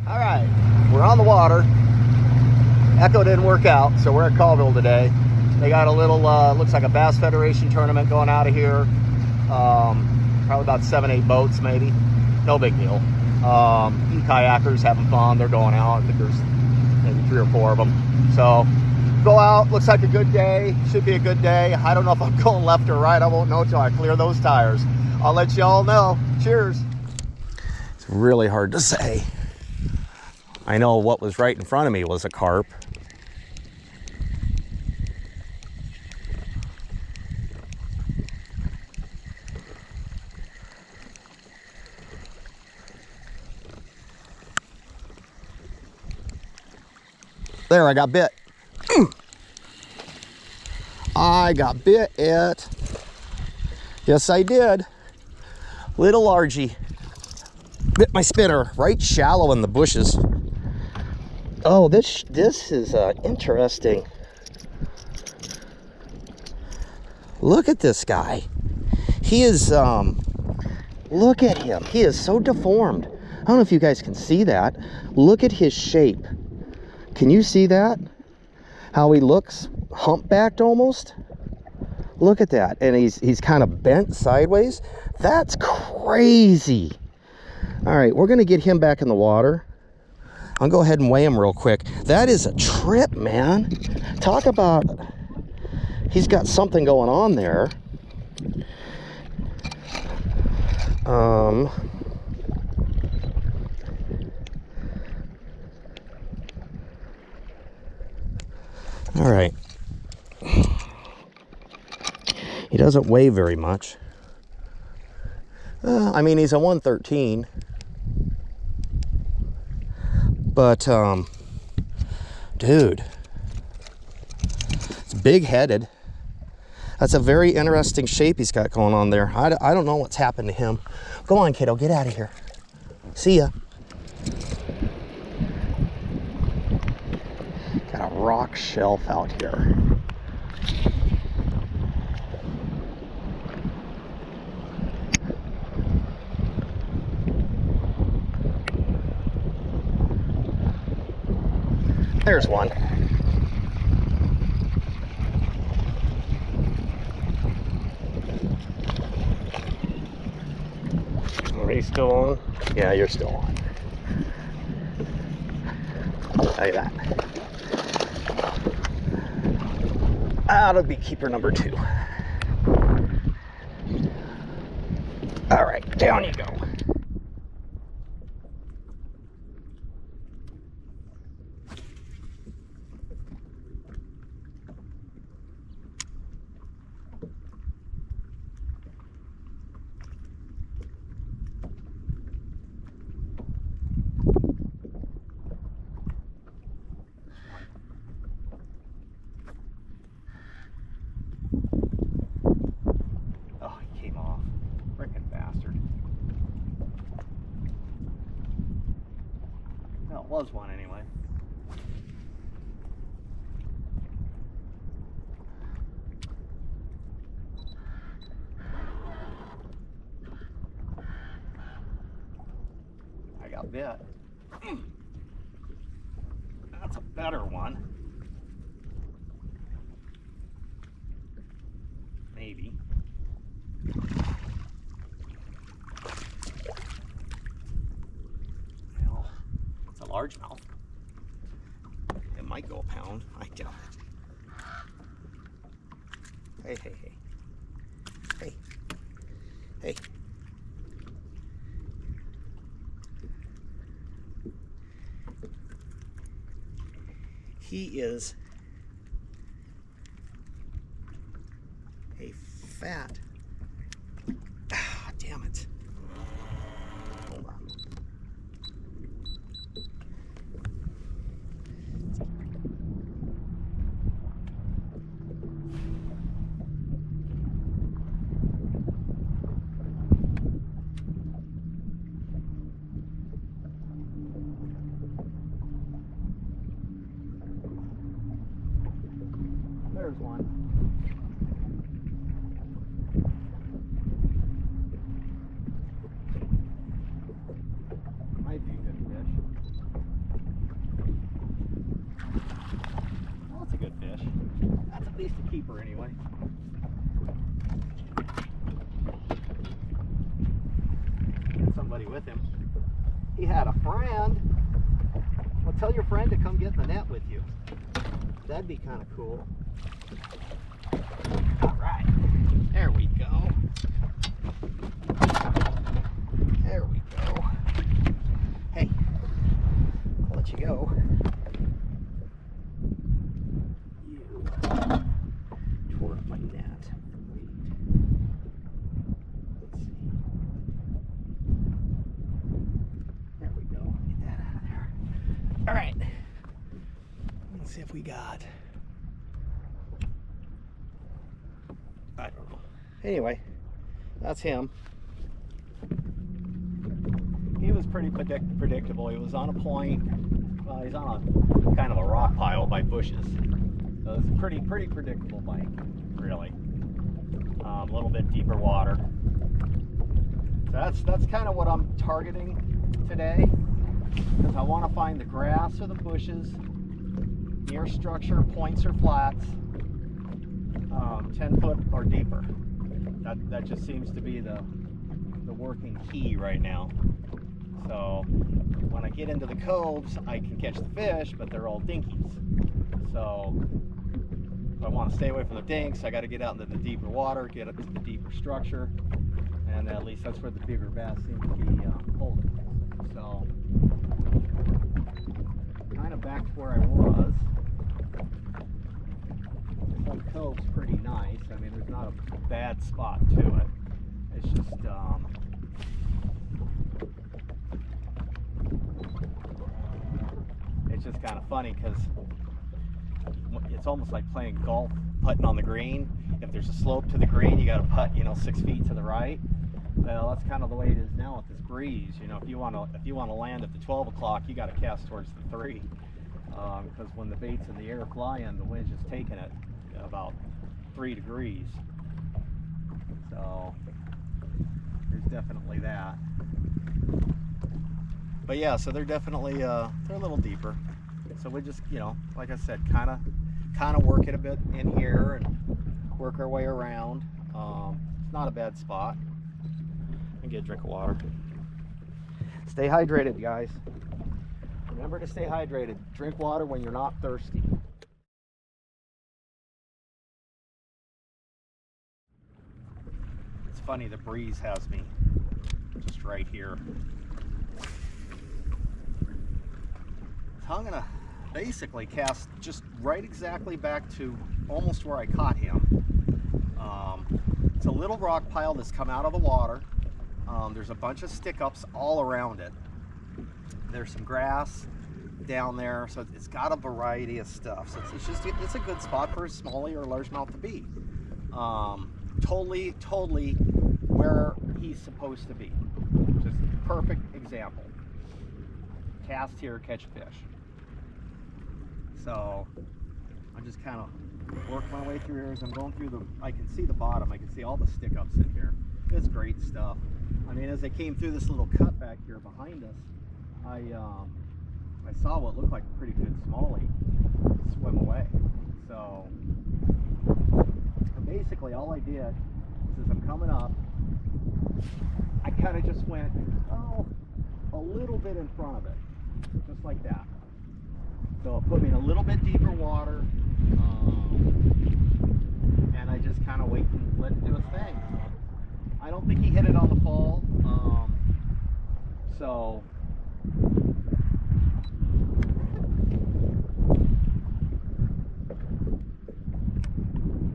All right, we're on the water. Echo didn't work out, so we're at Colville today. They got a little, looks like a Bass Federation tournament going out of here. Probably about 7-8 boats, maybe. No big deal. E-kayakers having fun. They're going out. I think there's maybe 3 or 4 of them. So go out. Looks like a good day. Should be a good day. I don't know if I'm going left or right. I won't know until I clear those tires. I'll let you all know. Cheers. It's really hard to say. I know what was right in front of me was a carp. There, I got bit. I got bit it. Yes, I did. Little largy. Bit my spinner right shallow in the bushes. Oh, this is interesting. Look at this guy. He is, look at him. He is so deformed. I don't know if you guys can see that. Look at his shape. Can you see that? How he looks humpbacked almost? Look at that. And he's kind of bent sideways. That's crazy. All right, we're gonna get him back in the water. I'll go ahead and weigh him real quick. That is a trip, man. Talk about, he's got something going on there. All right. He doesn't weigh very much. I mean, he's a 113. But, dude, it's big-headed. That's a very interesting shape he's got going on there. I don't know what's happened to him. Go on, kiddo, get out of here. See ya. Got a rock shelf out here. There's one. Are you still on? Yeah, you're still on. Look at that. That'll be keeper number 2. All right, down you go. Was one anyway. I got bit. That's a better one. Maybe. Largemouth. It might go a pound. I doubt it. Hey, hey, hey. Hey. Hey. He is a fat. Ah, damn it. Hold on. There's one. somebody with him. He had a friend. Well, tell your friend to come get in the net with you. That'd be kind of cool. All right, there we go. There we go. Hey, I'll let you go. You tore up my net. Wait. Let's see. There we go. Get that out of there. All right. Let's see if we got. I don't know. Anyway, that's him. He was pretty predictable. He was on a point. He's on a kind of a rock pile by bushes. So it's a pretty predictable bike, really. A little bit deeper water. So that's kind of what I'm targeting today, because I want to find the grass or the bushes near structure, points or flats, 10 foot or deeper. That just seems to be the working key right now. So when I get into the coves, I can catch the fish, but they're all dinkies. So if I want to stay away from the dinks, I got to get out into the deeper water, get up to the deeper structure, and at least that's where the bigger bass seem to be holding. So kind of back to where I was. This whole cove's pretty nice. I mean, there's not a bad spot to it. It's just kind of funny because it's almost like playing golf, putting on the green. If there's a slope to the green, you got to putt, 6 feet to the right. Well, that's kind of the way it is now with this breeze. If you want to land at the 12 o'clock, you got to cast towards the 3, because when the bait's in the air flying, the wind's just taking it about 3 degrees. So there's definitely that. But yeah, so they're definitely they're a little deeper. So we just, like I said, kind of work it a bit in here and work our way around. It's not a bad spot. And get a drink of water. Stay hydrated, guys. Remember to stay hydrated. Drink water when you're not thirsty. It's funny, the breeze has me just right here. So I'm gonna basically cast just right exactly back to almost where I caught him. It's a little rock pile that's come out of the water. There's a bunch of stick-ups all around it. There's some grass down there, so it's got a variety of stuff. So it's a good spot for a smallie or largemouth to be. Totally where he's supposed to be. Just perfect example. Cast here, catch fish. So I'm just kind of work my way through here as I'm going through I can see the bottom. I can see all the stick-ups in here. It's great stuff. I mean, as I came through this little cut back here behind us, I saw what looked like a pretty good smallie swim away. So basically all I did is, as I'm coming up, I kind of just went a little bit in front of it, just like that. So it put me in a little bit deeper water, and I just kind of wait and let it do its thing. I don't think he hit it on the fall, so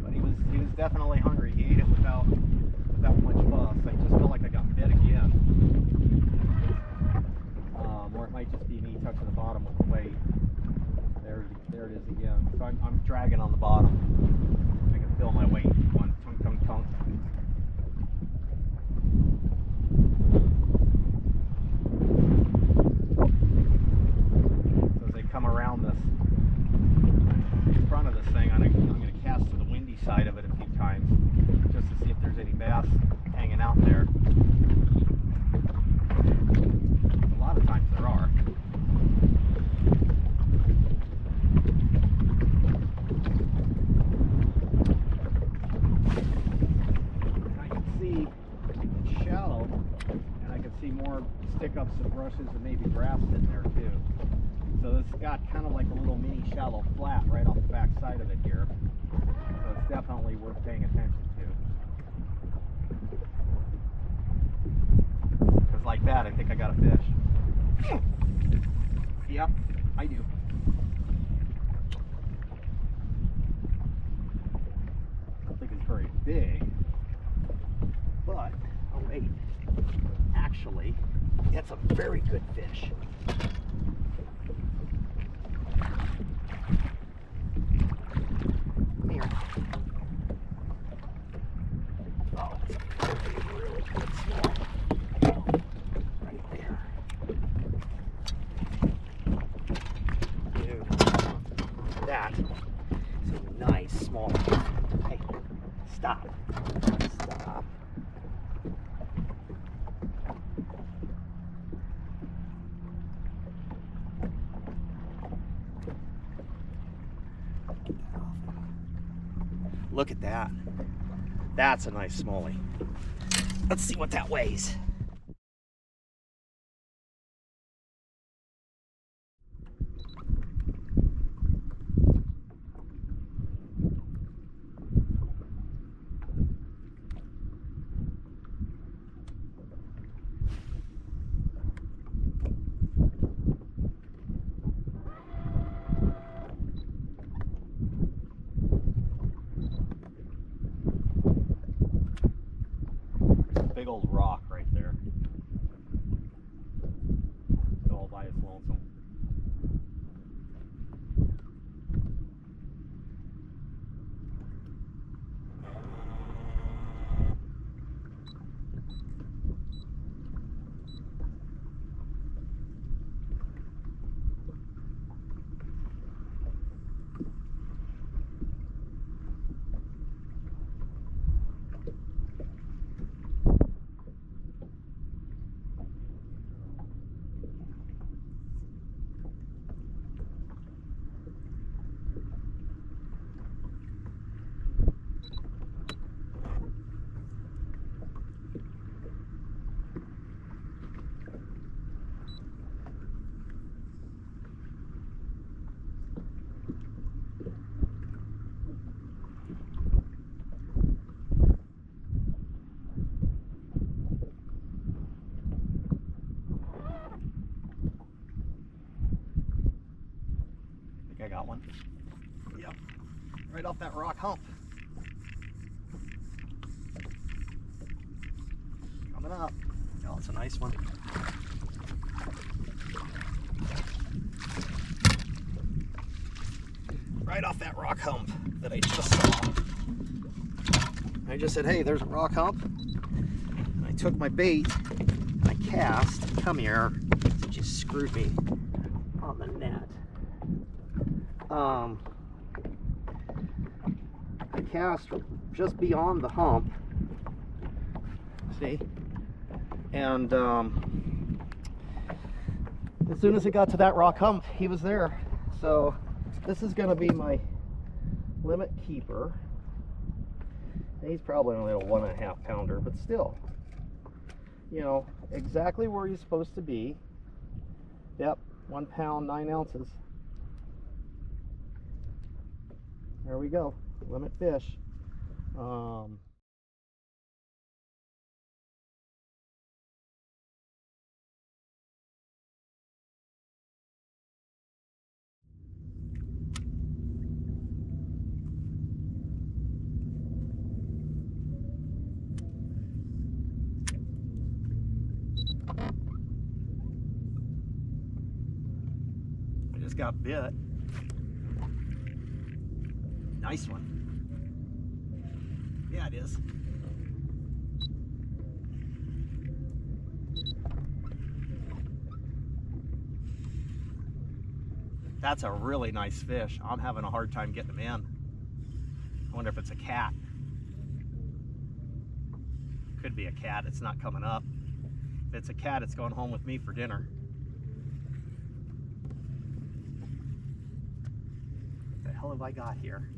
but he was definitely hungry. He ate it without much fuss. I just felt like I got bit again, or it might just be me touching the bottom with the weight. There it is again. So I'm dragging on the bottom. I can feel my weight going tunk tunk tunk. So as they come around this front of this thing, I'm going to cast to the windy side of it a few times just to see if there's any bass hanging out there. A lot of times there are. see more stick-ups of brushes and maybe grass in there too. So it's got kind of like a little mini shallow flat right off the back side of it here. So it's definitely worth paying attention to. Because like that, I think I got a fish. Yep, I do. I don't think it's very big, but, oh wait, actually, it's a very good fish. Come here. Oh, it's a really good small. Right there. Dude, that is a nice small. Hey, stop. Stop. Look at that. That's a nice smallie. Let's see what that weighs. Big old rock right there. It's all by its lonesome. I got one. Yep, right off that rock hump. Coming up. Oh, it's a nice one. Right off that rock hump that I just saw. I just said, hey, there's a rock hump. And I took my bait and I cast. Come here. You just screwed me on the net. I cast just beyond the hump, see, and as soon as it got to that rock hump, he was there. So this is going to be my limit keeper. He's probably only a 1.5 pounder, but still, you know, exactly where he's supposed to be. Yep, 1 pound 9 ounces. There we go, limit fish. I just got bit. Nice one. Yeah, it is. That's a really nice fish. I'm having a hard time getting him in. I wonder if it's a cat. Could be a cat. It's not coming up. If it's a cat, it's going home with me for dinner. What the hell have I got here?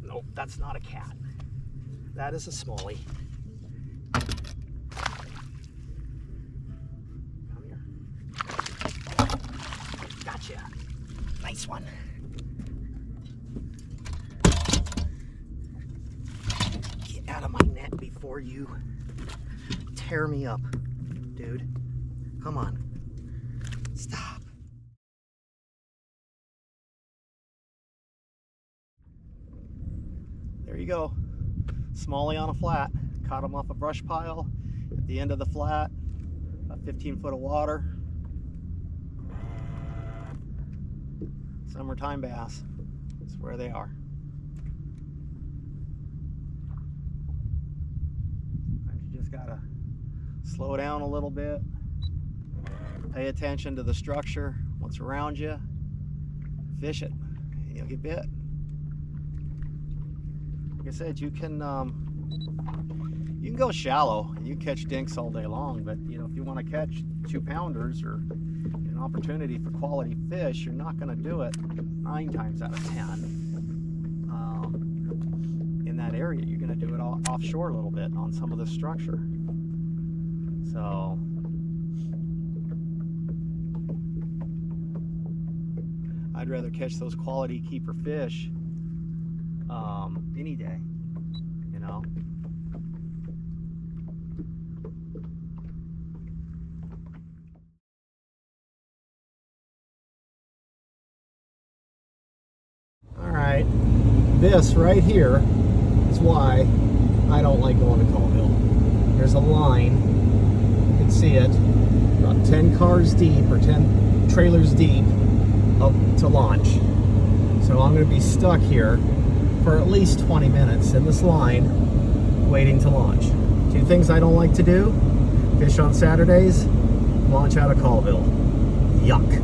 Nope, that's not a cat. That is a smallie. this one. Get out of my net before you tear me up, dude. Come on. Stop. There you go. Smallie on a flat. Caught him off a brush pile at the end of the flat. About 15 foot of water. Summertime bass. That's where they are. You just gotta slow down a little bit. Pay attention to the structure, what's around you. Fish it. You'll get bit. Like I said, you can go shallow and you catch dinks all day long, but you know, if you want to catch 2-pounders or an opportunity for quality fish, you're not going to do it 9 times out of 10 in that area. You're going to do it offshore a little bit on some of the structure. So I'd rather catch those quality keeper fish any day, you know. All right, this right here is why I don't like going to Colville. There's a line, you can see it, about 10 cars deep or 10 trailers deep up to launch. So I'm going to be stuck here for at least 20 minutes in this line waiting to launch. 2 things I don't like to do: fish on Saturdays, launch out of Colville. Yuck.